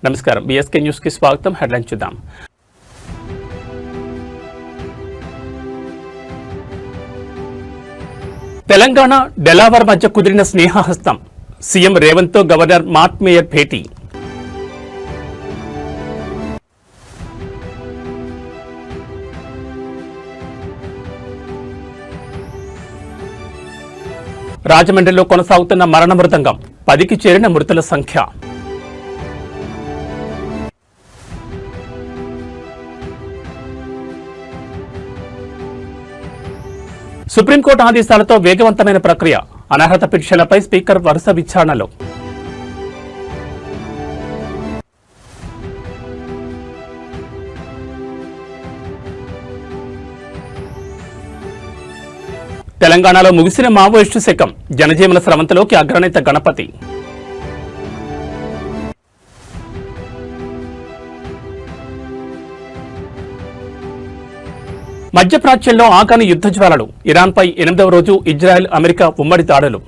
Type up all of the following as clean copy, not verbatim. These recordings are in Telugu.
నమస్కారం, బీఎస్కే న్యూస్ కి స్వాగతం. హెడ్లైన్ చూద్దాం. తెలంగాణ డెలావర్ మధ్య కుదిరిన స్నేహహస్తం. సీఎం రేవంత్ తో గవర్నర్ మార్క్ మేయర్ భేటీ. రాజమండ్రిలో కొనసాగుతున్న మరణ మృదంగం. 10కి చేరిన మృతుల సంఖ్య. సుప్రీంకోర్టు ఆదేశాలతో వేగవంతమైన ప్రక్రియ. అనర్హత పిటిషన్లపై స్పీకర్ వరుస విచారణలు. తెలంగాణలో ముగిసిన మావోయిస్టు శకం. జనజీవన స్రవంతిలోకి అగ్రనేత గణపతి. మధ్యప్రాచ్యంలో ఆకాని యుద్ధ జ్వాలలు. ఇరాన్పై 8వ రోజు ఇజ్రాయెల్ అమెరికా ఉమ్మడి దాడులు.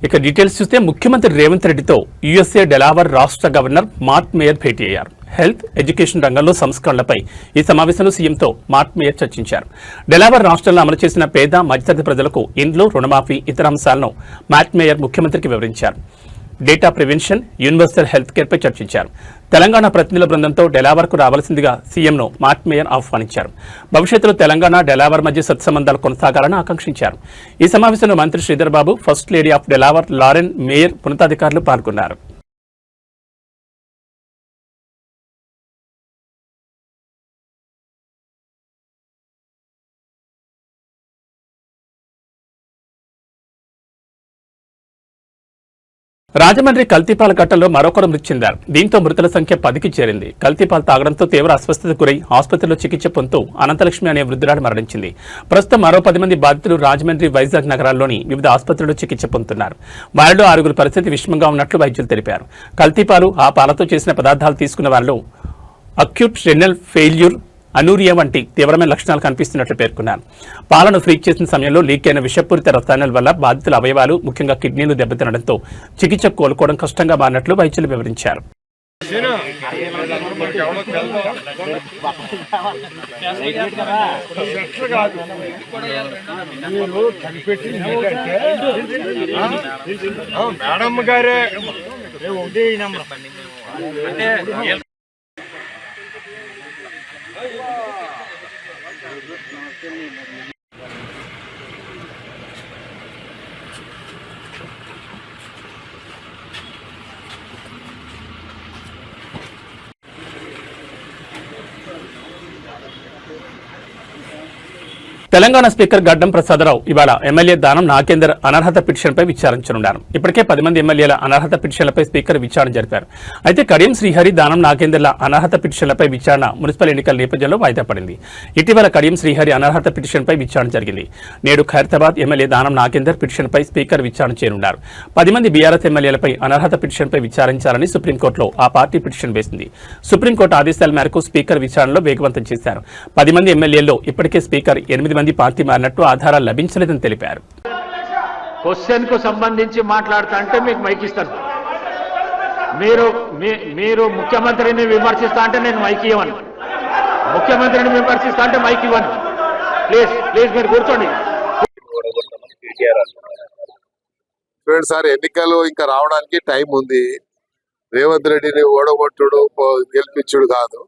ఇక డీటెయిల్స్ చూస్తే ముఖ్యమంత్రి రేవంత్ రెడ్డితో యుఎస్ఏ డెలావర్ రాష్ట్ర గవర్నర్ మార్క్ మేయర్ భేటీ అయ్యారు. హెల్త్, ఎడ్యుకేషన్ రంగంలో సంస్కరణలపై ఈ సమావేశంలో సీఎంతో మార్క్ మేయర్ చర్చించారు. డెలావర్ రాష్ట్రంలో అమలు చేసిన పేద మధ్యతరగతి ప్రజలకు ఇండ్లు, రుణమాఫీ, ఇతర అంశాలను మార్క్ మేయర్ ముఖ్యమంత్రికి వివరించారు. డేటా ప్రివెన్షన్, యూనివర్సల్ హెల్త్ కేర్పై చర్చించారు. తెలంగాణ ప్రతినిధుల బృందంతో డెలావర్కు రావాల్సిందిగా సీఎంను మార్క్ మేయర్ ఆహ్వానించారు. భవిష్యత్తులో తెలంగాణ డెలావర్ మధ్య సత్సంబంధాలు కొనసాగాలని ఆకాంక్షించారు. ఈ సమావేశంలో మంత్రి Sridhar Babu, first lady of Delaware Lauren Meyer, ఉన్నతాధికారులు పాల్గొన్నారు. రాజమండ్రి కల్తీపాల ఘట్టంలో మరొకరు మృతి చెందారు. దీంతో మృతుల సంఖ్య 10కి చేరింది. కల్తీపాలు తాగడంతో తీవ్ర అస్వస్థతకు గురై ఆసుపత్రిలో చికిత్స పొందుతూ అనంతలక్ష్మి అనే వృద్ధురాలు మరణించింది. ప్రస్తుతం మరో 10 మంది బాధితులు రాజమండ్రి, వైజాగ్ నగరాల్లోని వివిధ ఆసుపత్రుల్లో చికిత్స పొందుతున్నారు. వారిలో 6గురి పరిస్థితి విషమంగా ఉన్నట్లు వైద్యులు తెలిపారు. కల్తీపాలు, ఆ పాలతో చేసిన పదార్థాలు తీసుకున్న వారిలో అక్యూట్ రెనల్ ఫెయిల్యూర్, అనూరియా వంటి తీవ్రమైన లక్షణాలు కనిపిస్తున్నట్లు పేర్కొన్నారు. పాలను ఫ్రీజ్ చేసిన సమయంలో లీక్ అయిన విషపూరిత రసాయనాల వల్ల బాధితుల అవయవాలు, ముఖ్యంగా కిడ్నీలు దెబ్బతినడంతో చికిత్స కోలుకోవడం కష్టంగా మారినట్లు వైద్యులు వివరించారు. తెలంగాణ స్పీకర్ గడ్డం ప్రసాదరావు ఇవాళ ఎమ్మెల్యే దానం నాగేందర్ అనర్హత పిటిషన్పై విచారించనున్నారు. ఇప్పటికే 10 మంది ఎమ్మెల్యేల అనర్హత పిటిషన్లపై స్పీకర్ విచారణ జరిపారు. అయితే కడియం శ్రీహరి, దానం నాగేందర్ల అనర్హత పిటిషన్లపై విచారణ మున్సిపల్ ఎన్నికల నేపథ్యంలో వాయిదా పడింది. ఇటీవల కడియం శ్రీహరి అనర్హత పిటిషన్పై విచారణ జరిగింది. నేడు ఖైరతాబాద్ ఎమ్మెల్యే దానం నాగేందర్ పిటిషన్పై స్పీకర్ విచారణ చేయనున్నారు. 10 మంది బీఆర్ఎస్ ఎమ్మెల్యేలపై అనర్హత పిటిషన్పై విచారించాలని సుప్రీంకోర్టులో ఆ పార్టీ పిటిషన్ వేసింది. సుప్రీంకోర్టు ఆదేశాల మేరకు స్పీకర్ విచారణలో వేగవంతం చేశారు. 10 మంది ఎమ్మెల్యేల్లో ఇప్పటికే స్పీకర్ 8 మంది పార్టీ మారినట్టు ఆధారాలు లభించలేదని తెలిపారు. క్వశ్చన్ కు సంబంధించి మాట్లాడుతా అంటే మీకు మైక్ ఇస్తాను. మీరు ముఖ్యమంత్రిని విమర్శిస్తా అంటే నేను మైక్ ఇవ్వను. ముఖ్యమంత్రిని విమర్శిస్తా అంటే మైక్ ఇవ్వను. ప్లీజ్ ప్లీజ్ మీరు కూర్చోండి. సార్, ఎన్నికలు ఇంకా రావడానికి టైం ఉంది. రేవంత్ రెడ్డిని ఓడగొట్టుడు, గెలిపించుడు కాదు.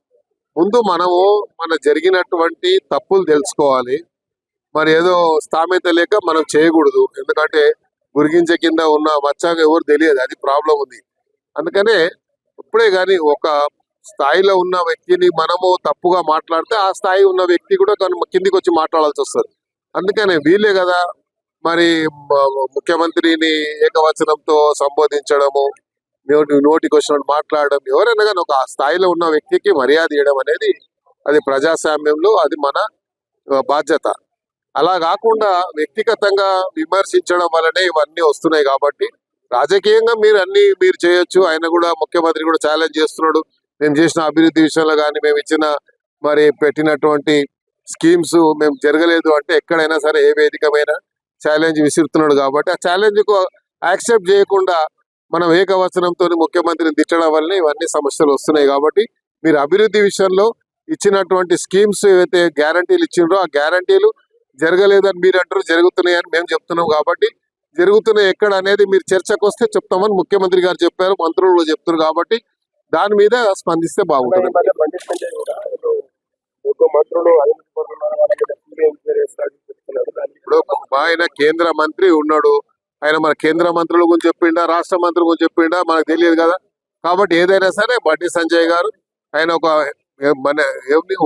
ముందు మనము మన జరిగినటువంటి తప్పులు తెలుసుకోవాలి. మరి ఏదో స్థామిత లేక మనం చేయకూడదు. ఎందుకంటే గురిగించే కింద ఉన్న మచ్చాగా ఎవరు తెలియదు, అది ప్రాబ్లం ఉంది. అందుకనే ఇప్పుడే కానీ ఒక స్థాయిలో ఉన్న వ్యక్తిని మనము తప్పుగా మాట్లాడితే ఆ స్థాయి ఉన్న వ్యక్తి కూడా కిందికి వచ్చి మాట్లాడాల్సి వస్తుంది. అందుకనే వీలే కదా మరి ముఖ్యమంత్రిని ఏకవచనంతో సంబోధించడము, నోటికి వచ్చినట్టు మాట్లాడడం, ఎవరైనా కానీ ఒక స్థాయిలో ఉన్న వ్యక్తికి మర్యాద ఇవ్వడం అనేది అది ప్రజాస్వామ్యంలో అది మన బాధ్యత. అలా కాకుండా వ్యక్తిగతంగా విమర్శించడం వల్లనే ఇవన్నీ వస్తున్నాయి. కాబట్టి రాజకీయంగా మీరు చేయొచ్చు. ఆయన కూడా, ముఖ్యమంత్రి కూడా ఛాలెంజ్ చేస్తున్నాడు. మేము చేసిన అభివృద్ధి విషయంలో కానీ, మేము ఇచ్చిన మరి పెట్టినటువంటి స్కీమ్స్ మేము జరగలేదు అంటే ఎక్కడైనా సరే ఏ వేదికమైనా ఛాలెంజ్ విసురుతున్నాడు. కాబట్టి ఆ ఛాలెంజ్ కు యాక్సెప్ట్ చేయకుండా మనం ఏకవచనంతో ముఖ్యమంత్రిని తిట్టడం వల్లనే ఇవన్నీ సమస్యలు వస్తున్నాయి. కాబట్టి మీరు అభివృద్ధి విషయంలో ఇచ్చినటువంటి స్కీమ్స్ ఏవైతే గ్యారంటీలు ఇచ్చిండ్రో ఆ గ్యారంటీలు జరగలేదని మీరు అంటారు, జరుగుతున్నాయని మేము చెప్తున్నాం. కాబట్టి జరుగుతున్నాయి ఎక్కడ అనేది మీరు చర్చకు వస్తే చెప్తామని ముఖ్యమంత్రి గారు చెప్పారు, మంత్రులు చెప్తారు. కాబట్టి దాని మీద స్పందిస్తే బాగుంటుంది. ఇప్పుడు ఆయన కేంద్ర మంత్రి ఉన్నాడు, ఆయన మన కేంద్ర మంత్రుల గురించి చెప్పిండా, రాష్ట్ర మంత్రుల గురించి చెప్పిండా మనకు తెలియదు కదా. కాబట్టి ఏదైనా సరే బండి సంజయ్ గారు ఆయన ఒక మన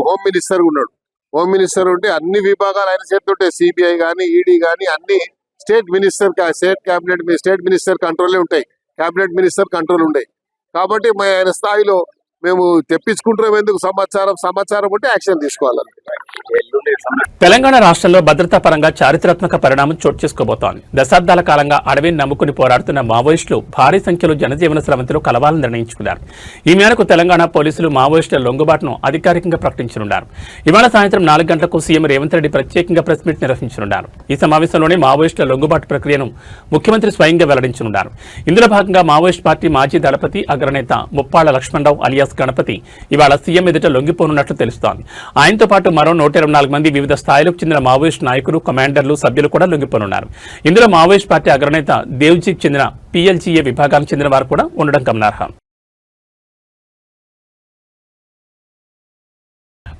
హోమ్ మినిస్టర్ ఉన్నాడు. హోమ్ మినిస్టర్ ఉంటే అన్ని విభాగాలు ఆయన చేస్తుంటాయి. సిబిఐ కానీ ఈడీ కానీ అన్ని స్టేట్ మినిస్టర్ కంట్రోలే ఉంటాయి, కేబినెట్ మినిస్టర్ కంట్రోల్ ఉంటాయి. కాబట్టి ఆయన స్థాయిలో మేము తెప్పించుకుంటున్నాం. ఎందుకు సమాచారం ఉంటే యాక్షన్ తీసుకోవాలి. తెలంగాణ రాష్ట్రంలో భద్రతా పరంగా చారిత్రాత్మక పరిణామం చోటు చేసుకోబోతోంది. దశాబ్దాల కాలంగా అడవిని నమ్ముకుని పోరాడుతున్న మావోయిస్టులు భారీ సంఖ్యలో జనజీవన స్రవంతిలో కలవాలని నిర్ణయించుకున్నారు. ఈ మేరకు తెలంగాణ పోలీసులు మావోయిస్టుల లొంగుబాటును అధికారికంగా ప్రకటించనున్నారు. ఇవాళ సాయంత్రం 4 గంటలకు సీఎం రేవంత్ రెడ్డి ప్రత్యేకంగా ప్రెస్ మీట్ నిర్వహించనున్నారు. ఈ సమావేశంలోనే మావోయిస్టుల లొంగుబాటు ప్రక్రియను ముఖ్యమంత్రి స్వయంగా వెల్లడించనున్నారు. ఇందులో భాగంగా మావోయిస్ట్ పార్టీ మాజీ దళపతి అగ్రనేత ముప్పాళ్ల లక్ష్మణరావు అలియాస్ గణపతి ఇవాళ సీఎం ఎదుట లొంగిపోనున్నట్లు తెలుస్తోంది. ఆయనతో పాటు మరో 124 మంది వివిధ స్థాయిలకు చెందిన మావోయిస్ట్ నాయకులు, కమాండర్లు, సభ్యులు కూడా లొంగిపోనున్నారు. ఇందులో మావోయిస్ట్ పార్టీ అగ్రనేత దేవ్జీకి చెందిన PLGA విభాగానికి చెందిన వారు కూడా ఉండడం గమనార్హం.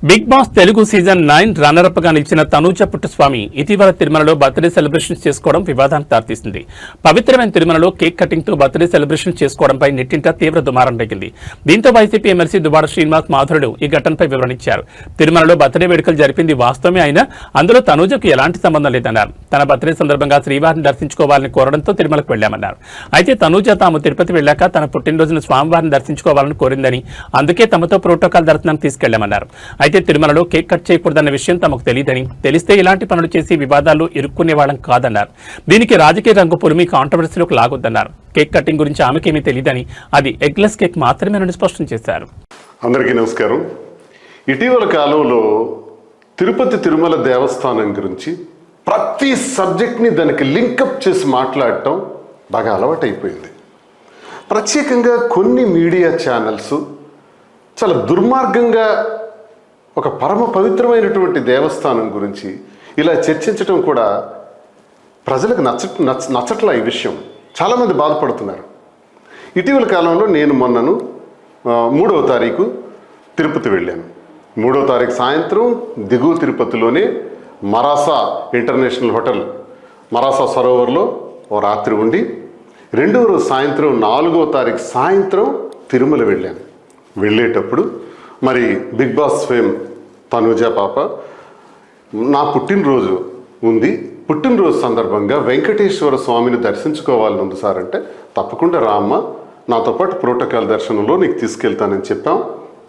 Bigg Boss Telugu season 9 runner-up గా నిలిచిన తనూజ పుట్టస్వామి ఇటీవల తిరుమలలో బర్త్డే సెలబ్రేషన్స్ చేసుకోవడం వివాదానికి దారితీసింది. పవిత్రమైన తిరుమలలో కేక్ కటింగ్ తో బర్త్డే సెలబ్రేషన్ చేసుకోవడంపై నెట్టింట తీవ్ర దుమారం రేగింది. దీంతో వైసీపీ ఎమ్మెల్సీ దువ్వాడ శ్రీనివాస్ మాధురుడు ఈ ఘటనపై వివరణించారు. తిరుమలలో బర్త్డే వేడుకలు జరిపింది వాస్తవమే అయినా అందులో తనూజకు ఎలాంటి సంబంధం లేదన్నారు. తన బర్త్డే సందర్భంగా శ్రీవారిని దర్శించుకోవాలని కోరడంతో తిరుమలకు వెళ్లామన్నారు. అయితే తనూజ తాము తిరుపతి వెళ్లాక తన పుట్టినరోజున స్వామివారిని దర్శించుకోవాలని కోరిందని, అందుకే తమతో ప్రోటోకాల్ దర్శనం తీసుకెళ్లామన్నారు. అయితే తిరుమలలో కేక్ కట్ చేయకూడదన్న విషయం తమకు తెలియదని, తెలిస్తే ఇలాంటి పనులు చేసి వివాదాల్లో ఇరుక్కునే వాళ్ళం కాదన్నారు. దీనికి రాజకీయ రంగు పులిమి కాంట్రవర్సీలోకి లాగొద్దన్నారు. కేక్ కటింగ్ గురించి ఆమెకేమీ తెలియదని, అది ఎగ్లెస్ కేక్ మాత్రమేనని స్పష్టం చేశారు. అందరికీ నమస్కారం. ఇటీవల కాలంలో తిరుపతి తిరుమల దేవస్థానం గురించి ప్రతి సబ్జెక్ట్ని దానికి లింకప్ చేసి మాట్లాడటం బాగా అలవాటైపోయింది. ప్రత్యేకంగా కొన్ని మీడియా ఛానల్స్ చాలా దుర్మార్గంగా ఒక పరమ పవిత్రమైనటువంటి దేవస్థానం గురించి ఇలా చర్చించడం కూడా ప్రజలకు నచ్చట్లా. ఈ విషయం చాలామంది బాధపడుతున్నారు. ఇటీవల కాలంలో నేను మొన్నను 3వ తారీఖు తిరుపతి వెళ్ళాను. 3వ తారీఖు సాయంత్రం దిగువ తిరుపతిలోనే మరాసా ఇంటర్నేషనల్ హోటల్ మరాసా సరోవర్లో ఓ రాత్రి ఉండి 2వ రోజు సాయంత్రం 4వ తారీఖు సాయంత్రం తిరుమల వెళ్ళాను. వెళ్ళేటప్పుడు మరి బిగ్ బాస్ ఫేమ్ తనూజ పాప నా పుట్టినరోజు ఉంది, పుట్టినరోజు సందర్భంగా వెంకటేశ్వర స్వామిని దర్శించుకోవాలని ఉంది సార్ అంటే, తప్పకుండా రామ్మ, నాతో పాటు ప్రోటోకాల్ దర్శనంలో నీకు తీసుకెళ్తానని చెప్పాం.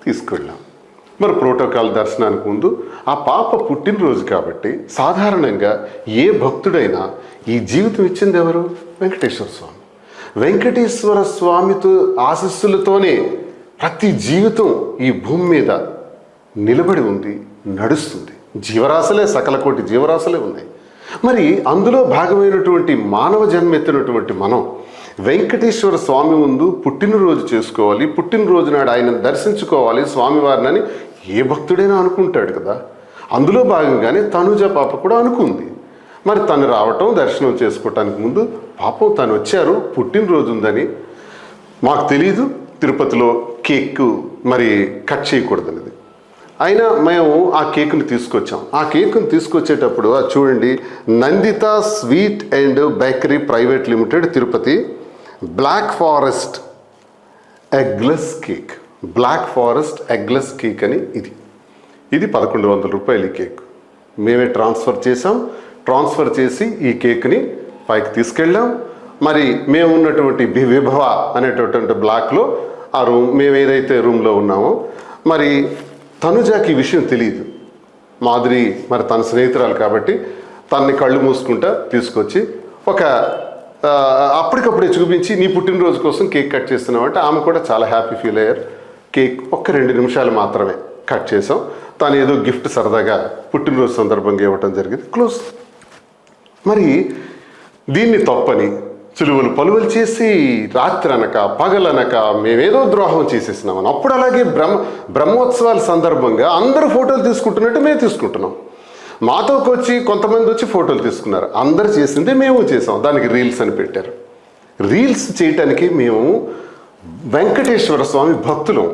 తీసుకెళ్ళాం. మరి ప్రోటోకాల్ దర్శనానికి ముందు ఆ పాప పుట్టినరోజు కాబట్టి సాధారణంగా ఏ భక్తుడైనా ఈ జీవితం ఇచ్చింది ఎవరు? వెంకటేశ్వర స్వామి. వెంకటేశ్వర స్వామితో ఆశీస్సులతోనే ప్రతి జీవితం ఈ భూమి మీద నిలబడి ఉంది, నడుస్తుంది. జీవరాశులే, సకల కోటి జీవరాశులే ఉన్నాయి. మరి అందులో భాగమైనటువంటి మానవ జన్మ ఎత్తినటువంటి మనం వెంకటేశ్వర స్వామి ముందు పుట్టినరోజు చేసుకోవాలి, పుట్టినరోజు నాడు ఆయన దర్శించుకోవాలి స్వామివారిని అని ఏ భక్తుడైనా అనుకుంటాడు కదా. అందులో భాగంగానే తనూజ పాప కూడా అనుకుంది. మరి తను రావటం, దర్శనం చేసుకోవటానికి ముందు పాపం తను వచ్చారు, పుట్టినరోజు ఉందని మాకు తెలీదు. తిరుపతిలో కేక్ మరి కట్ చేయకూడదన్నది. అయినా మేము ఆ కేకుని తీసుకొచ్చాం. ఆ కేకుని తీసుకొచ్చేటప్పుడు అది చూడండి, Nandita sweet and bakery private limited Tirupati black forest eggless cake, black forest eggless cake అని ఇది 1100 రూపాయలు ఈ కేక్. మేమే ట్రాన్స్ఫర్ చేసాం. ట్రాన్స్ఫర్ చేసి ఈ కేక్ని పైకి తీసుకెళ్ళాం. మరి మేము ఉన్నటువంటి విభవ అనేటటువంటి బ్లాక్లో ఆ రూమ్, మేము ఏదైతే రూమ్లో ఉన్నామో, మరి తనుజాకి ఈ విషయం తెలియదు. మాధురి మరి తన స్నేహితురాలు కాబట్టి తనని కళ్ళు మూసుకుంటా తీసుకొచ్చి అప్పటికప్పుడే చూపించి నీ పుట్టినరోజు కోసం కేక్ కట్ చేస్తున్నావు అంటే ఆమె కూడా చాలా హ్యాపీ ఫీల్ అయ్యారు. కేక్ 2 నిమిషాలు మాత్రమే కట్ చేసాం. తను ఏదో గిఫ్ట్ సరదాగా పుట్టినరోజు సందర్భంగా ఇవ్వటం జరిగింది. క్లోజ్. మరి దీన్ని తప్పని సులువులు పలువులు చేసి రాత్రి అనక పగలనక మేమేదో ద్రోహం చేసేసినామని. అప్పుడు అలాగే బ్రహ్మోత్సవాల సందర్భంగా అందరూ ఫోటోలు తీసుకుంటున్నట్టు మేము తీసుకుంటున్నాం. మాతోకి వచ్చి కొంతమంది వచ్చి ఫోటోలు తీసుకున్నారు. అందరు చేసిందే మేము చేసాం. దానికి రీల్స్ అని పెట్టారు. రీల్స్ చేయటానికి మేము వెంకటేశ్వర స్వామి భక్తులం.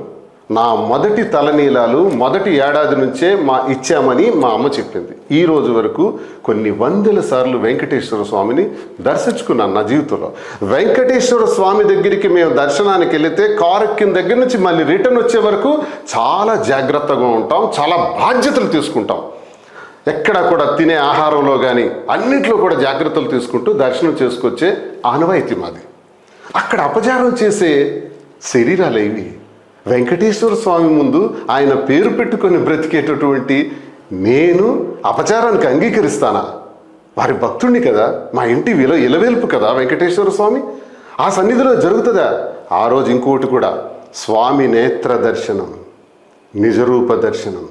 నా మొదటి తలనీలాలు మొదటి ఏడాది నుంచే ఇచ్చామని మా అమ్మ చెప్పింది. ఈ రోజు వరకు కొన్ని వందల సార్లు వెంకటేశ్వర స్వామిని దర్శించుకున్నాను నా జీవితంలో. వెంకటేశ్వర స్వామి దగ్గరికి మేము దర్శనానికి వెళితే కారు ఎక్కిన దగ్గర నుంచి మళ్ళీ రిటర్న్ వచ్చే వరకు చాలా జాగ్రత్తగా ఉంటాం, చాలా బాధ్యతలు తీసుకుంటాం. ఎక్కడ కూడా తినే ఆహారంలో కానీ అన్నింటిలో కూడా జాగ్రత్తలు తీసుకుంటూ దర్శనం చేసుకొచ్చే ఆనవాయితీ మాది. అక్కడ అపచారం చేసే శరీరాలు ఇవి. వెంకటేశ్వర స్వామి ముందు ఆయన పేరు పెట్టుకొని బ్రతికేటటువంటి నేను అపచారానికి అంగీకరిస్తానా? వారి భక్తుడిని కదా, మా ఇంటి ఇలవేల్పు కదా వెంకటేశ్వర స్వామి. ఆ సన్నిధిలో జరుగుతుందా? ఆ రోజు ఇంకోటి కూడా, స్వామి నేత్ర దర్శనం, నిజరూప దర్శనం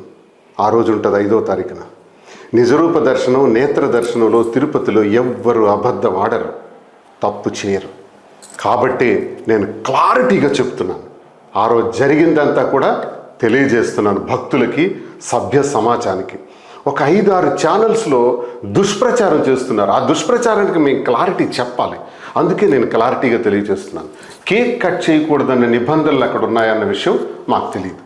ఆ రోజు ఉంటుంది 5వ తారీఖున. నిజరూప దర్శనం, నేత్ర దర్శనంలో తిరుపతిలో ఎవ్వరు అబద్ధం ఆడరు, తప్పు చేయరు. కాబట్టి నేను క్లారిటీగా చెప్తున్నాను. ఆ రోజు జరిగిందంతా కూడా తెలియజేస్తున్నాను భక్తులకి, సభ్య సమాజానికి. ఒక 5-6 ఛానల్స్లో దుష్ప్రచారం చేస్తున్నారు. ఆ దుష్ప్రచారానికి మేము క్లారిటీ చెప్పాలి. అందుకే నేను క్లారిటీగా తెలియజేస్తున్నాను. కేక్ కట్ చేయకూడదన్న నిబంధనలు అక్కడ ఉన్నాయన్న విషయం మాకు తెలియదు.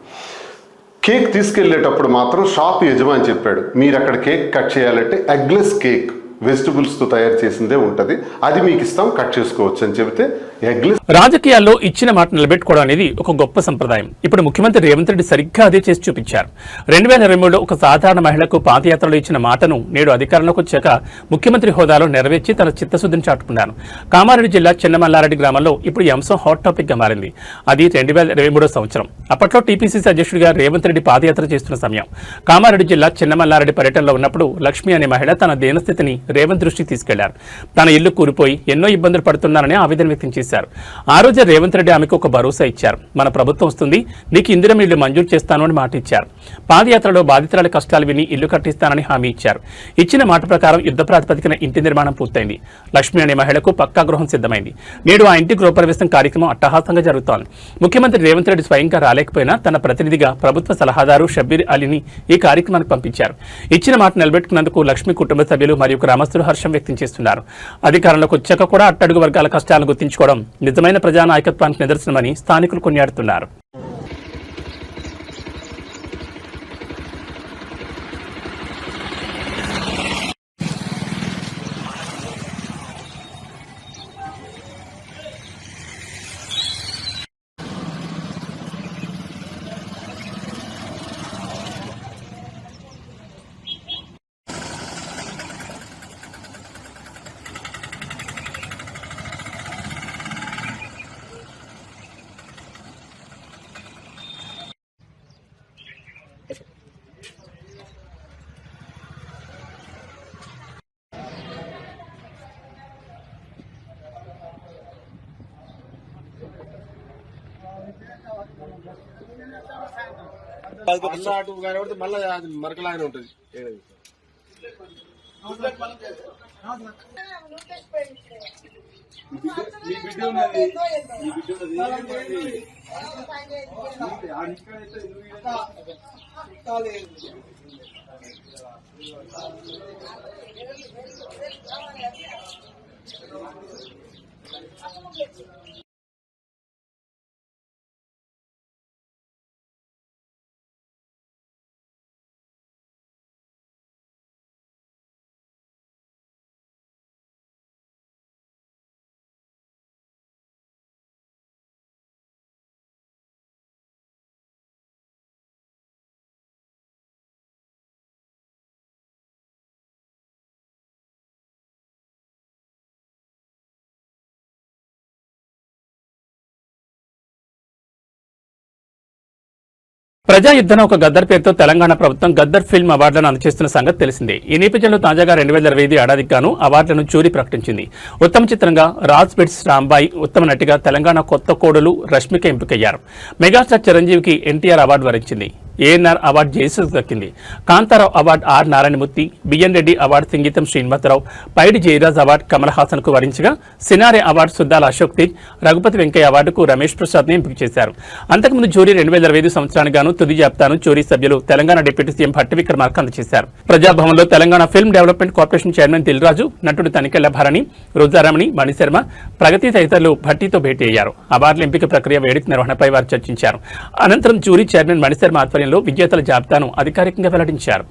కేక్ తీసుకెళ్లేటప్పుడు మాత్రం షాప్ యజమాని చెప్పాడు, మీరు అక్కడ కేక్ కట్ చేయాలంటే ఎగ్లెస్ కేక్ వెజిటబుల్స్తో తయారు చేసిందే ఉంటుంది, అది మీకు ఇస్తాం, కట్ చేసుకోవచ్చు అని చెబితే ఎగ్లెస్. రాజకీయాల్లో ఇచ్చిన మాట నిలబెట్టుకోవడం అనేది ఒక గొప్ప సంప్రదాయం. ఇప్పుడు ముఖ్యమంత్రి రేవంత్ రెడ్డి సరిగ్గా అదే చేసి చూపించారు. 2023లో ఒక సాధారణ మహిళకు పాదయాత్రలో ఇచ్చిన మాటను నేడు అధికారంలోకి వచ్చాక ముఖ్యమంత్రి హోదాలో నెరవేర్చి తన చిత్తశుద్ధిని చాటుకున్నారు. కామారెడ్డి జిల్లా చిన్నమల్లారెడ్డి గ్రామంలో ఇప్పుడు ఈ అంశం హాట్ టాపిక్ గా మారింది. అది 2023 సంవత్సరం. అప్పట్లో టీపీసీసీ అధ్యక్షుడిగా రేవంత్ రెడ్డి పాదయాత్ర చేస్తున్న సమయం. కామారెడ్డి జిల్లా చిన్నమల్లారెడ్డి పర్యటనలో ఉన్నప్పుడు లక్ష్మి అనే మహిళ తన దీనస్థితిని రేవంత్ దృష్టికి తీసుకెళ్లారు. తన ఇల్లు కూలిపోయి ఎన్నో ఇబ్బందులు పడుతున్నారని ఆవేదన వ్యక్తం చేశారు. ఆ రోజే రేవంత్ రెడ్డి ఆమెకు ఒక భరోసా ఇచ్చారు. మన ప్రభుత్వం వస్తుంది, నీకు ఇందిరం ఇల్లు మంజూరు చేస్తాను అని మాట ఇచ్చారు. పాదయాత్రలో బాధితురాల కష్టాలు విని ఇల్లు కట్టిస్తానని హామీ ఇచ్చారు. ఇచ్చిన మాట ప్రకారం యుద్ధ ప్రాతిపదికన ఇంటి నిర్మాణం పూర్తయింది. లక్ష్మి అనే మహిళకు పక్కా గృహం సిద్ధమైంది. నేడు ఆ ఇంటి గృహప్రవేశం కార్యక్రమం అట్టహాసంగా జరుగుతోంది. ముఖ్యమంత్రి రేవంత్ రెడ్డి స్వయంగా రాలేకపోయినా తన ప్రతినిధిగా ప్రభుత్వ సలహాదారు షబ్బీర్ అలీని ఈ కార్యక్రమానికి పంపించారు. ఇచ్చిన మాట నిలబెట్టుకున్నందుకు లక్ష్మి కుటుంబ సభ్యులు మరియు గ్రామస్తులు హర్షం వ్యక్తం చేస్తున్నారు. అధికారంలోకి వచ్చాక కూడా అట్టడుగు వర్గాల కష్టాలను గుర్తించుకోవడం నిజమైన ప్రజానాయకత్వానికి నిదర్శనమని స్థానికులు కొనియాడుతున్నారు. మళ్ళీ మరకలాగానే ఉంటుంది. మీ బిడ్డ ఉన్నది, మీ బిడ్డ ప్రజా యుద్ధన ఒక గద్దర్ పేరుతో తెలంగాణ ప్రభుత్వం గద్దర్ ఫిల్మ్ అవార్డులను అందజేస్తున్న సంగతి తెలిసిందే. ఈ నేపథ్యంలో తాజాగా 2025 ఏడాదికి గాను అవార్డులను జ్యూరీ ప్రకటించింది. ఉత్తమ చిత్రంగా రాజ్ బిట్స్ రాంబాయి, ఉత్తమ నటిగా తెలంగాణ కొత్త కోడలు రష్మిక ఎంపికయ్యారు. మెగాస్టార్ చిరంజీవికి ఎన్టీఆర్ అవార్డు వరించింది. ఏఎన్ఆర్ అవార్డు జయసుకు దక్కింది. Kantharao award R Narayanamurthy, BN Reddy award Singeetam Srinivasarao, Paidi Jayaraj award Kamal Haasan కు వరించగా సినారే అవార్డు సుద్దాల అశోక్ తేజ్, రఘుపతి వెంకయ్య అవార్డుకు రమేష్ ప్రసాద్ ని ఎంపిక చేశారు. అంతకుముందు జ్యూరీ 2025 సంవత్సరానికి గాను తుది జాబితాను జ్యూరీ సభ్యులు తెలంగాణ డిప్యూటీ సీఎం భట్టి విక్రమార్క అందజేశారు. ప్రజాభవన్లో Telangana film development corporation chairman Dil Raju, నటుడు తనికెళ్ల భరణి, రోజారమణి, మణిశర్మ, ప్రగతి తదితరులు భట్టితో భేటీ అయ్యారు. అవార్డుల ఎంపిక ప్రక్రియ, వేడుక నిర్వహణపై వారు చర్చించారు. అనంతరం జ్యూరీ చైర్మన్ మణిశర్మ ఆధ్వర్యంలో విజేతల జాబితాను అధికారికంగా వెల్లడించారు.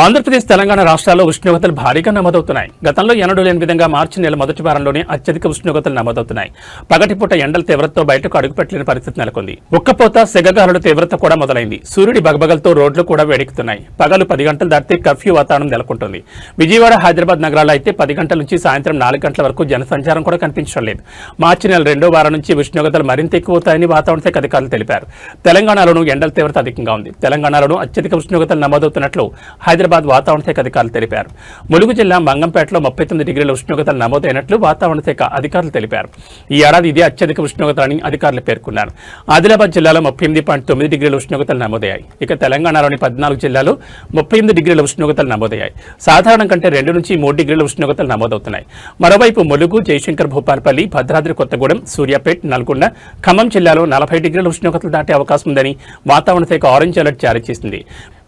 ఆంధ్రప్రదేశ్, తెలంగాణ రాష్ట్రాల్లో ఉష్ణోగ్రతలు భారీగా నమోదవుతున్నాయి. గతంలో ఎన్నడూ లేని విధంగా మార్చి నెల మొదటి వారంలోనే అత్యధిక ఉష్ణోగ్రతలు నమోదవుతున్నాయి. పగటిపూట ఎండల తీవ్రతతో బయటకు అడుగుపెట్టలేని పరిస్థితి నెలకొంది. ఉక్కపోత, సెగగాలుల తీవ్రత కూడా మొదలైంది. సూర్యుడి బగబగలతో రోడ్లు కూడా వేడెక్కుతున్నాయి. పగలు 10 గంటలు దాటితే కర్ఫ్యూ వాతావరణం నెలకొంటుంది. విజయవాడ, హైదరాబాద్ నగరాల్లో అయితే 10 గంటల నుంచి సాయంత్రం 4 గంటల వరకు జనసంచారం కూడా కనిపించడం లేదు. మార్చి నెల 2వ వారం నుంచి ఉష్ణోగ్రతలు మరింత ఎక్కువవుతాయని వాతావరణ శాఖ అధికారులు తెలిపారు. తెలంగాణలోనూ ఎండల తీవ్రత అధికంగా ఉంది. తెలంగాణలోనూ అత్యధిక ఉష్ణోగ్రతలు నమోదవుతున్నట్లు హైదరాబాద్ వాతావరణ శాఖ అధికారులు తెలిపారు. ములుగు జిల్లా మంగంపేటలో 39 డిగ్రీల ఉష్ణోగ్రతలు నమోదైనట్లు వాతావరణ శాఖ అధికారులు తెలిపారు. ఈ ఏడాది ఇదే అత్యధిక ఉష్ణోగ్రతలని అధికారులు పేర్కొన్నారు. ఆదిలాబాద్ జిల్లాలో 38.9 డిగ్రీల ఉష్ణోగ్రతలు నమోదయ్యాయి. ఇక తెలంగాణలోని 14 జిల్లాలో 38 డిగ్రీల ఉష్ణోగ్రతలు నమోదయ్యాయి. సాధారణం కంటే 2 నుంచి 3 డిగ్రీల ఉష్ణోగ్రతలు నమోదవుతున్నాయి. మరోవైపు ములుగు, జయశంకర్ భూపాలపల్లి, భద్రాద్రి కొత్తగూడెం, సూర్యాపేట్, నల్గొండ, ఖమ్మం జిల్లాలో 40 డిగ్రీల ఉష్ణోగ్రతలు దాటే అవకాశం ఉందని వాతావరణ శాఖ ఆరెంజ్ అలర్ట్ జారీ చేసింది.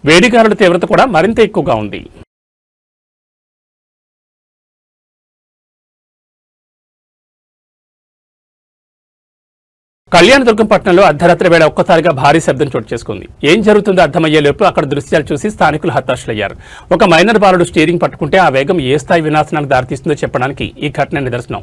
వేడిగాలుల తీవ్రత కూడా మరింత ఎక్కువగా ఉంది. కళ్యాణదుర్గం పట్టణంలో అర్ధరాత్రి వేళ ఒక్కసారిగా భారీ శబ్దం చోటు చేసుకుంది. ఏం జరుగుతుందో అర్థమయ్యేలోపు అక్కడ దృశ్యాలు చూసి స్థానికులు హతాశులయ్యారు. ఒక మైనర్ బాలుడు స్టీరింగ్ పట్టుకుంటే ఆ వేగం ఏ స్థాయి వినాశనానికి దారితీస్తుందో చెప్పడానికి ఈ ఘటన నిదర్శనం.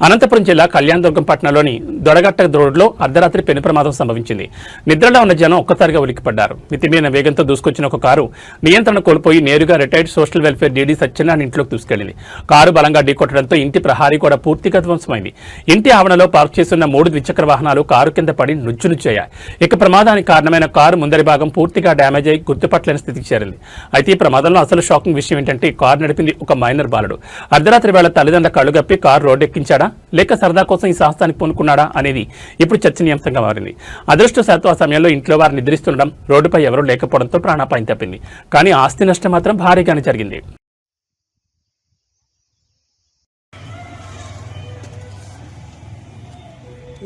అనంతపురం జిల్లా కళ్యాణదుర్గం పట్టణంలోని దొడగట్ట రోడ్లో అర్ధరాత్రి పెను ప్రమాదం సంభవించింది. నిద్రలో ఉన్న జనం ఒక్కసారిగా ఉలిక్కిపడ్డారు. మితిమీరిన వేగంతో దూసుకొచ్చిన ఒక కారు నియంత్రణ కోల్పోయి నేరుగా retired social welfare DD Satyanarayana ఇంట్లోకి దూసుకెళ్లింది. కారు బలంగా ఢీకొట్టడంతో ఇంటి ప్రహారీ కూడా పూర్తిగా ధ్వంసమైంది. ఇంటి ఆవరణలో పార్క్ చేస్తున్న 3 ద్విచక్ర వాహనాలు కారు కింద పడి నుజ్జునుజ్జయ్యాయి. ఇక ప్రమాదానికి కారణమైన కారు ముందరి భాగం పూర్తిగా డ్యామేజ్ అయి గుర్తుపట్టలేని స్థితికి చేరింది. అయితే ఈ ప్రమాదంలో అసలు షాకింగ్ విషయం ఏంటంటే కారు నడిపింది ఒక మైనర్ బాలుడు. అర్ధరాత్రి వేళ తల్లిదండ్రుల కళ్ళుగప్పి కారు రోడ్డెక్కించాడా లేక సరదా కోసం ఈ సాహసాన్ని పూనుకున్నాడా అనేది ఇప్పుడు చర్చనీయాంశంగా మారింది. అదృష్టశాత్తు ఆ సమయంలో ఇంట్లో వారు నిద్రిస్తుండడం, రోడ్డుపై ఎవరూ లేకపోవడంతో ప్రాణాపాయం తప్పింది. కానీ ఆస్తి నష్టం మాత్రం భారీగానే జరిగింది.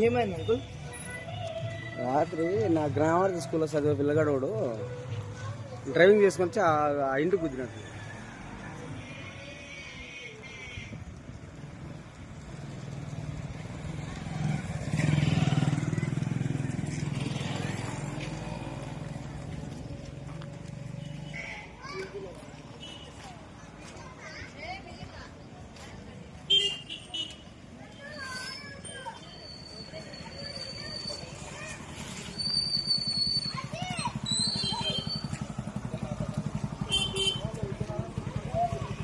ఏమైంది అంకుల్? రాత్రి నా గ్రామార్ స్కూల్లో చదివే పిల్లగాడు డ్రైవింగ్ చేసుకొని ఆ ఇంటికి కుదిరినట్టు.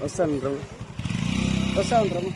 వస్తాను రమ్మ.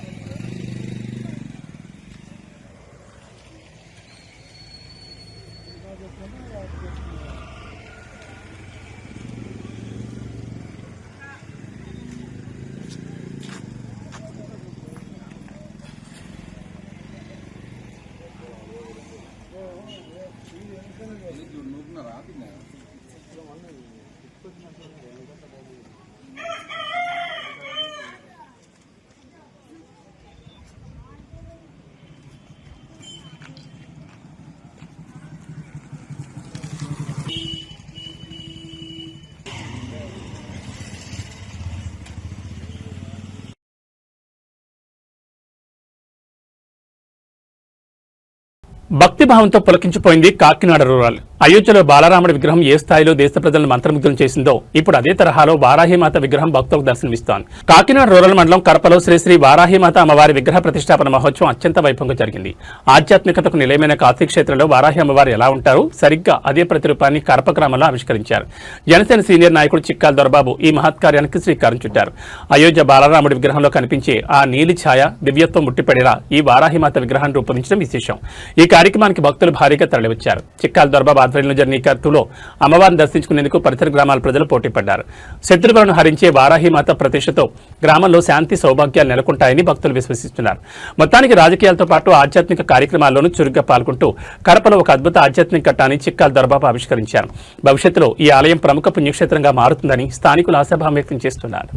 భక్తిభావంతో పులకించిపోయింది కాకినాడ రూరల్. అయోధ్యలో బాలరాముడి విగ్రహం ఏ స్థాయిలో దేశ ప్రజలను మంత్రముగ్ధులు చేసిందో ఇప్పుడు అదే తరహాలో వారాహిమాత విగ్రహం భక్తులకు దర్శనమిస్తోంది. కాకినాడ రూరల్ మండలం కరపలో శ్రీ వారాహిమాత అమ్మవారి విగ్రహ ప్రతిష్టాపన మహోత్సవం అత్యంత వైభవంగా జరిగింది. ఆధ్యాత్మికతకు నిలయమైన కాశీక్షేత్రంలో వారాహి అమ్మవారు ఎలా ఉంటారో సరిగ్గా అదే ప్రతిరూపాన్ని కరప గ్రామంలో ఆవిష్కరించారు. జనసేన సీనియర్ నాయకుడు చిక్కాల దొరబాబు ఈ మహత్కార్యానికి శ్రీకారం చుట్టారు. అయోధ్య బాలరాముడి విగ్రహంలో కనిపించే ఆ నీలి ఛాయ దివ్యత్వం ముట్టిపడేలా ఈ వారాహిమాత విగ్రహాన్ని రూపొందించడం విశేషం. ఈ కార్యక్రమానికి భక్తులు భారీగా తరలివచ్చారు. చిక్కాల దొరబాబు ఆధ్వర్యంలో జరిగిన కర్తూలో అమ్మవారిని దర్శించుకునేందుకు పరిసర గ్రామాల ప్రజలు పోటీ పడ్డారు. శత్రువులను హరించే వారాహిమాత ప్రతిష్టతో గ్రామంలో శాంతి సౌభాగ్యాలు నెలకొంటాయని భక్తులు విశ్వసిస్తున్నారు. మొత్తానికి రాజకీయాలతో పాటు ఆధ్యాత్మిక కార్యక్రమాల్లోనూ చురుగ్గా పాల్గొంటూ కడపలో ఒక అద్భుత ఆధ్యాత్మిక ఘట్టాన్ని చిక్కాల దొరబాబు ఆవిష్కరించారు. భవిష్యత్తులో ఈ ఆలయం ప్రముఖ పుణ్యక్షేత్రంగా మారుతుందని స్థానికులు ఆశాభావం వ్యక్తం చేస్తున్నారు.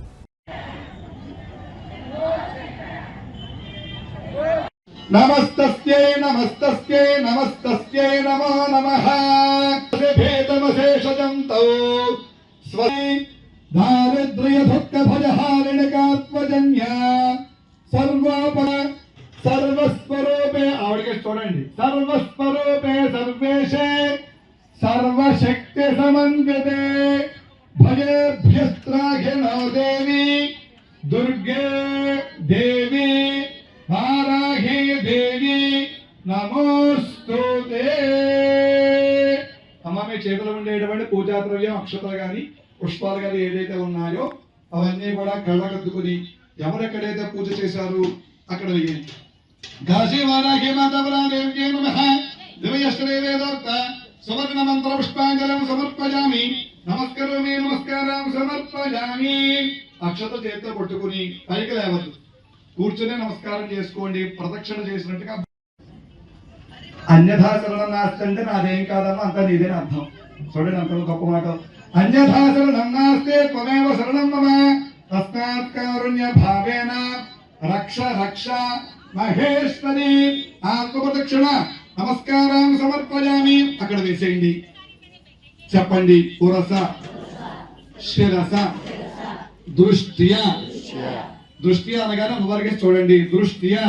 నమస్తస్యై నమస్తస్యై నమస్తస్యై నమో నమః భేదమశేషజంతో స్వై దారిద్ర్య దుఃఖ భయహారిణకాత్మజన్య సర్వస్వరూపే ఆవిడకి చూడండి సర్వస్వరూపే సర్వేశే సర్వశక్తి సమన్వితే భయేభ్యస్త్రాఘినో దేవి దుర్గే దేవి వారాహి దేవి నమోస్తుతే. అమ్మ మీ చేతిలో ఉండేటువంటి పూజా ద్రవ్యం అక్షతలు కానీ పుష్పాలు కానీ ఏదైతే ఉన్నాయో అవన్నీ కూడా కళ్ళకద్దుకుని ఎవరెక్కడైతే పూజ చేశారు అక్కడ వేయండి. కాశీ వారాహి మాతాదేవ్యై నమః దివ్యశ్రీ వేదోక్త సువర్ణ మంత్ర పుష్పాంజలం సమర్పయామి. నమస్కరోమి నమస్కారం సమర్పయామి. అక్షత చేతితో పట్టుకుని పైకి లేవద్దు, కూర్చునే నమస్కారం చేసుకోండి. ప్రదక్షిణ చేసినట్టుగా అన్యథా శరణం నాస్తి అంటే నాదేం కాదమ్మా అంతా నీదేని అర్థం. చూడండి అంత గొప్ప మాట. అన్యథా శరణం నాస్తే త్వమేవ శరణం మమ తస్మాత్ కారుణ్య భావేన రక్ష రక్ష మహేశ్వరి. ఆత్మప్రదక్షిణ నమస్కారం సమర్పయామి. అక్కడ వేసేయండి. చెప్పండి పురస శిరస దృష్ట్యా. దృష్టి అనగానే అమ్మవారికి చూడండి దృష్టియా.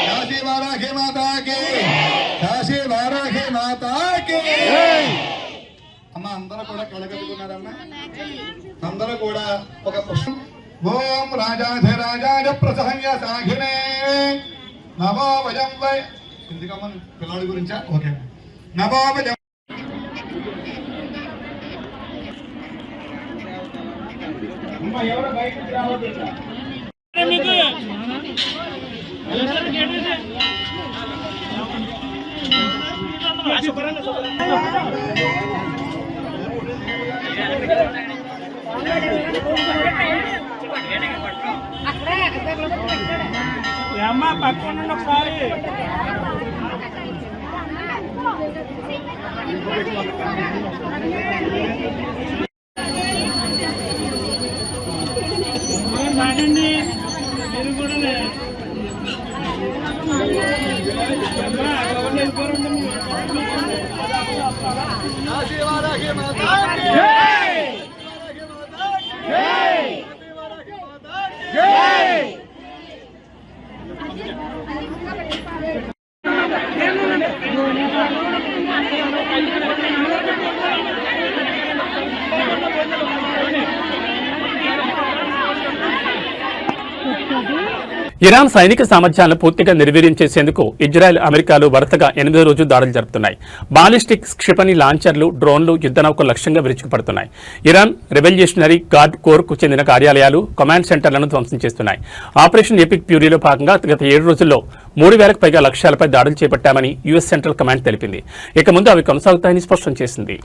కాశీ వారాహి మాతాకి కాశీ వారాహి మాతాకి. అమ్మ అందరూ కూడా కలగలుగుతున్నారమ్మా. అందరూ కూడా ఒక పుష్పం. ఓం రాజాధిరాజాయ ప్రసహన్య సాఘినే నమో వయం వై. ఎందుకమ్మ పిల్లాడి గురించా? ఓకే. నమో వయం ఎవరు బయటకు రావద్దు. అమ్మ పక్కన ఒకసారి మాటండి మీరు కూడా ఇరాన్ సైనిక సామర్థ్యాలను పూర్తిగా నిర్వీర్యం చేసేందుకు ఇజ్రాయెల్, అమెరికాలు వరుసగా 8వ రోజు దాడులు జరుపుతున్నాయి. బాలిస్టిక్ క్షిపణి లాంచర్లు, డ్రోన్లు యుద్ధనౌకలు లక్ష్యంగా విరుచుకుపడుతున్నాయి. ఇరాన్ రెవల్యూషనరీ గార్డ్ కోర్కు చెందిన కార్యాలయాలు, కమాండ్ సెంటర్లను ధ్వంసం చేస్తున్నాయి. ఆపరేషన్ ఎపిక్ ప్యూరీలో భాగంగా గత 7 రోజుల్లో 3000కు పైగా లక్ష్యాలపై దాడులు చేపట్టామని యుఎస్ సెంట్రల్ కమాండ్ తెలిపింది. ఇక ముందు అవి కొనసాగుతాయని స్పష్టం చేసింది.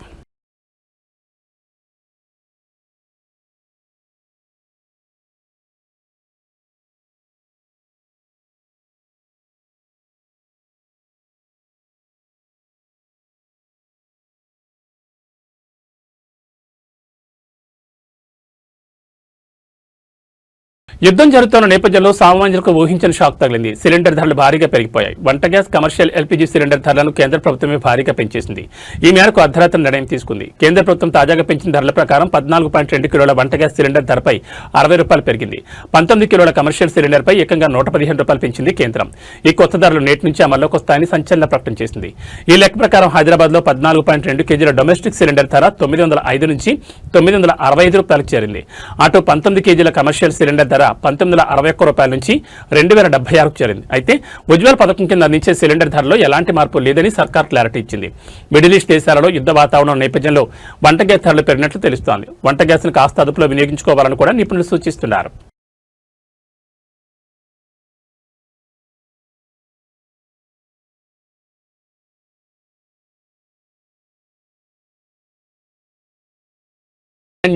యుద్ధం జరుగుతున్న నేపథ్యంలో సామాన్యులకు ఊహించని షాక్ తగిలింది. సిలిండర్ ధరలు భారీగా పెరిగిపోయాయి. వంట గ్యాస్, కమర్షియల్ ఎల్పీజీ సిలిండర్ ధరలను కేంద్ర ప్రభుత్వమే భారీగా పెంచేసింది. ఈ మేరకు అర్ధరాత్రి నిర్ణయం తీసుకుంది. కేంద్ర ప్రభుత్వం తాజాగా పెంచిన ధరల ప్రకారం 14.2 కిలోల వంట గ్యాస్ సిలిండర్ ధరపై 60 రూపాయలు పెరిగింది. 19 కిలోల కమర్షియల్ సిలిండర్పై ఏకంగా 115 రూపాయలు పెంచింది కేంద్రం. ఈ కొత్త ధరలు నేటి నుంచి అమల్లోకి వస్తాయని సంచలన ప్రకటన చేసింది. ఈ లెక్క ప్రకారం హైదరాబాద్లో 14.2 కేజీల డొమెస్టిక్ సిలిండర్ ధర 905 నుంచి 965 రూపాయలకు చేరింది. అటు 19 కేజీల కమర్షియల్ సిలిండర్ ధర 1961 రూపాయల నుంచి 2076కు చేరింది. అయితే ఉజ్వల్ పథకం కింద అందించే సిలిండర్ ధరలో ఎలాంటి మార్పు లేదని సర్కార్ క్లారిటీ ఇచ్చింది. మిడిల్ ఈస్ట్ దేశాలలో యుద్ధ వాతావరణం నేపథ్యంలో వంట గ్యాస్ ధరలు పెరిగినట్లు తెలుస్తోంది. వంట గ్యాస్ను కాస్త అదుపులో వినియోగించుకోవాలని కూడా నిపుణులు సూచిస్తున్నారు.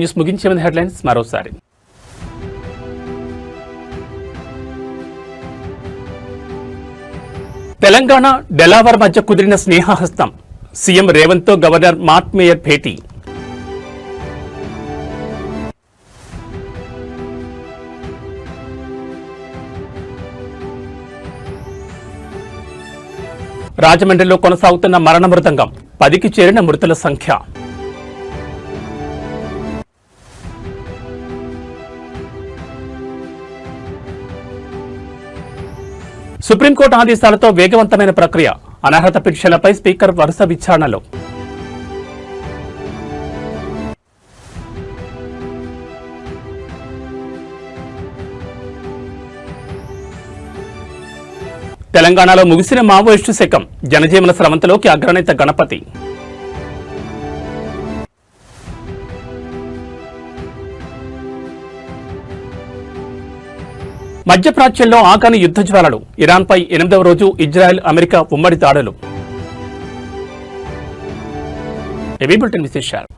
న్యూస్ ముగించే ముందు హెడ్లైన్స్ మరోసారి. తెలంగాణ, డెలావర్ మధ్య కుదిరిన స్నేహహస్తం. సీఎం రేవంత్తో గవర్నర్ మార్ట్ మేయర్ భేటీ. రాజమండ్రిలో కొనసాగుతున్న మరణ మృదంగం. 10కి చేరిన మృతుల సంఖ్య. సుప్రీంకోర్టు ఆదేశాలతో వేగవంతమైన ప్రక్రియ. అనర్హత పిటిషన్లపై స్పీకర్ వరుస విచారణలు. తెలంగాణలో ముగిసిన మావోయిస్టు శకం. జనజీవన స్రవంతిలోకి అగ్రనేత గణపతి. మధ్యప్రాచ్యంలో ఆగాని యుద్ధ జ్వాలలు. ఇరాన్పై 8వ రోజు ఇజ్రాయెల్, అమెరికా ఉమ్మడి దాడులు. ఏవీ బులెటిన్ విశేషాలు.